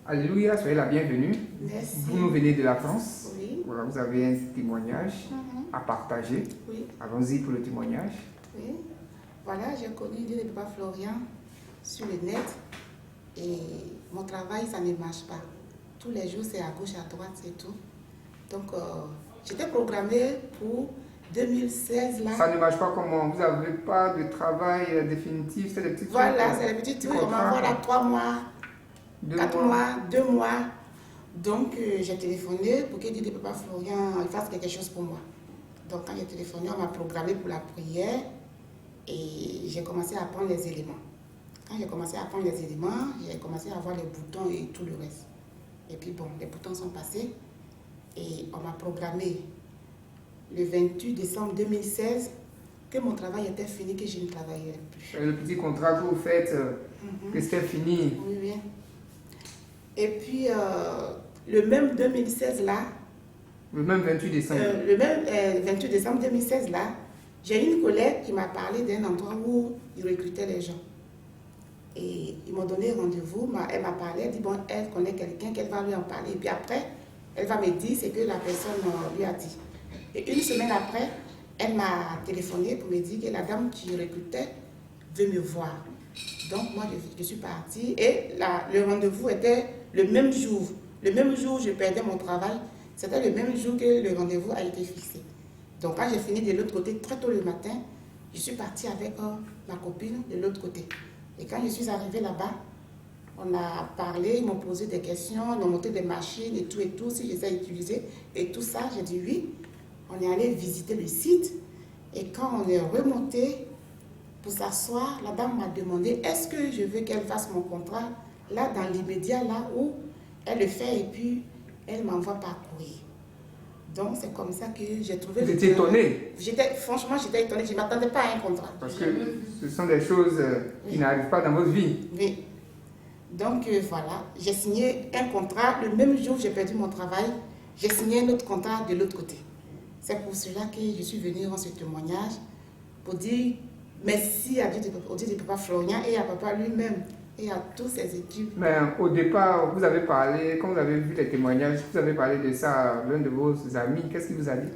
Alléluia, soyez la bienvenue. Merci. Vous nous venez de la France. Oui. Voilà, vous avez un témoignage à partager. Oui. Allons-y pour le témoignage. Oui. Voilà, j'ai connu Dieu de Papa Florian sur le net et mon travail, ça ne marche pas. Tous les jours, c'est à gauche, à droite, c'est tout. Donc, j'étais programmée pour 2016 là. Ça ne marche pas comment? Vous n'avez pas de travail définitif, c'est des petits trucs. Voilà, c'est les petits trucs. On m'envoie là 3 mois, 4 mois, 2 mois. Donc, j'ai téléphoné pour que Dieu de Papa Florian il fasse quelque chose pour moi. Donc, quand j'ai téléphoné, on m'a programmé pour la prière et j'ai commencé à prendre les éléments. Quand j'ai commencé à prendre les éléments, j'ai commencé à voir les boutons et tout le reste. Et puis, bon, les boutons sont passés et on m'a programmé le 28 décembre 2016 que mon travail était fini, que je ne travaillerais plus. Le petit contrat que vous faites, que c'était fini. Oui, oui. Et puis, le même 2016 là, le même 28 décembre. Le même 28 décembre 2016 là, j'ai une collègue qui m'a parlé d'un endroit où ils recrutaient les gens. Et ils m'ont donné rendez-vous, elle m'a parlé, elle dit bon, elle connaît quelqu'un, qu'elle va lui en parler. Et puis après, elle va me dire ce que la personne lui a dit. Et une semaine après, elle m'a téléphoné pour me dire que la dame qui recrutait veut me voir. Donc moi, je suis partie et le rendez-vous était le même jour. Le même jour où je perdais mon travail, c'était le même jour que le rendez-vous a été fixé. Donc quand j'ai fini de l'autre côté, très tôt le matin, je suis partie avec ma copine de l'autre côté. Et quand je suis arrivée là-bas, on a parlé, ils m'ont posé des questions, ils m'ont montré des machines et tout, si je sais utiliser. Et tout ça, j'ai dit oui. On est allé visiter le site. Et quand on est remonté pour s'asseoir, la dame m'a demandé est-ce que je veux qu'elle fasse mon contrat là, dans l'immédiat, là où elle le fait et puis elle m'envoie par courrier. Donc c'est comme ça que j'ai trouvé... Vous étiez étonnée? Franchement, j'étais étonnée. Je ne m'attendais pas à un contrat. Parce que ce sont des choses qui n'arrivent pas dans votre vie. Oui. Donc voilà, j'ai signé un contrat. Le même jour où j'ai perdu mon travail, j'ai signé un autre contrat de l'autre côté. C'est pour cela que je suis venue rendre ce témoignage pour dire merci à Dieu de Papa Florian et à Papa lui-même et à toutes ses équipes. Mais au départ, vous avez parlé, quand vous avez vu les témoignages, vous avez parlé de ça à l'un de vos amis. Qu'est-ce qu'il vous a dit?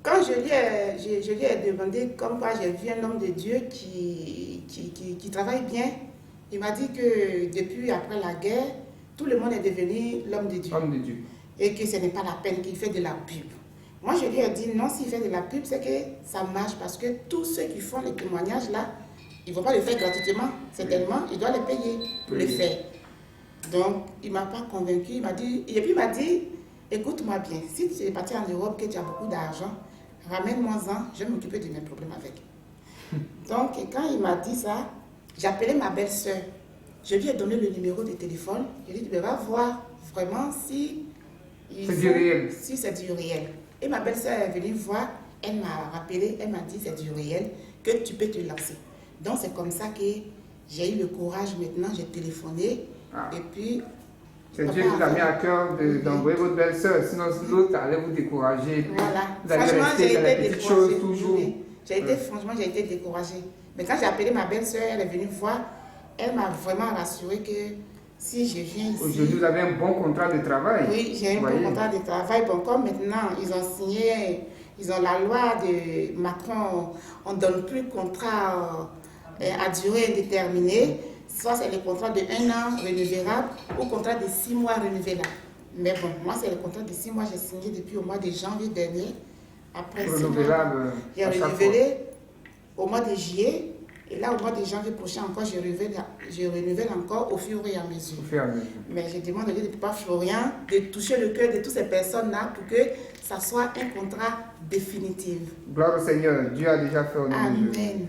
Quand je lui ai demandé comme quoi j'ai vu un homme de Dieu qui travaille bien, il m'a dit que depuis après la guerre, tout le monde est devenu l'homme de Dieu. Homme de Dieu. Et que ce n'est pas la peine qu'il fait de la pub. Moi, je lui ai dit non, s'il fait de la pub, c'est que ça marche parce que tous ceux qui font les témoignages là, ils ne vont pas le faire gratuitement, certainement, ils doivent les payer pour le faire. Donc, il ne m'a pas convaincu, il m'a dit, et puis il m'a dit, écoute-moi bien, si tu es parti en Europe, que tu as beaucoup d'argent, ramène-moi-en, je vais m'occuper de mes problèmes avec. Donc, et quand il m'a dit ça, j'ai appelé ma belle-sœur. Je lui ai donné le numéro de téléphone, je lui ai dit, va voir vraiment si c'est du réel. Si c'est du réel. Et ma belle-sœur est venue voir, elle m'a rappelé, elle m'a dit c'est du réel, que tu peux te lancer. Donc c'est comme ça que j'ai eu le courage maintenant, j'ai téléphoné et puis... C'est Dieu qui vous a mis à cœur d'envoyer votre belle-sœur, sinon l'autre allait vous décourager. Voilà. Vous allez rester dans les petites choses toujours. Franchement, j'ai été découragée. Mais quand j'ai appelé ma belle-sœur, elle est venue voir, elle m'a vraiment rassuré que si je viens ici... Aujourd'hui, vous avez un bon contrat de travail. Oui, j'ai un bon contrat de travail. Bon, comme maintenant, ils ont signé, ils ont la loi de Macron, on ne donne plus de contrat à durée indéterminée. Soit c'est le contrat de 1 an renouvelable ou contrat de 6 mois renouvelable. Mais bon, moi, c'est le contrat de 6 mois, j'ai signé depuis au mois de janvier dernier. Après 6 mois, j'ai renouvelé au mois de juillet. Et là, au mois de janvier prochain, encore, je renouvelle encore au fur et à mesure. Mais je demande à Dieu de Papa Florian de toucher le cœur de toutes ces personnes-là pour que ça soit un contrat définitif. Gloire au Seigneur, Dieu a déjà fait au nom de Dieu. Amen.